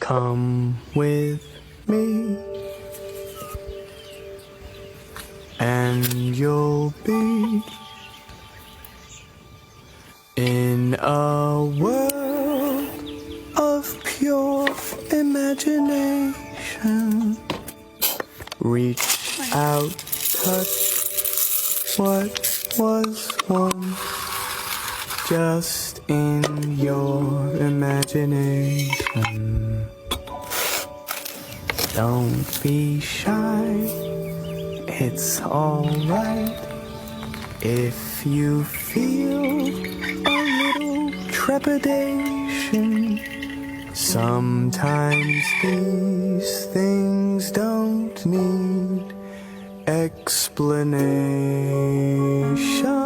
Come with me, and you'll be in a world of pure imagination. Reach out, touch what was once just in your imagination. Don't be shy, it's alright if you feel a little trepidation. Sometimes these things don't need explanation.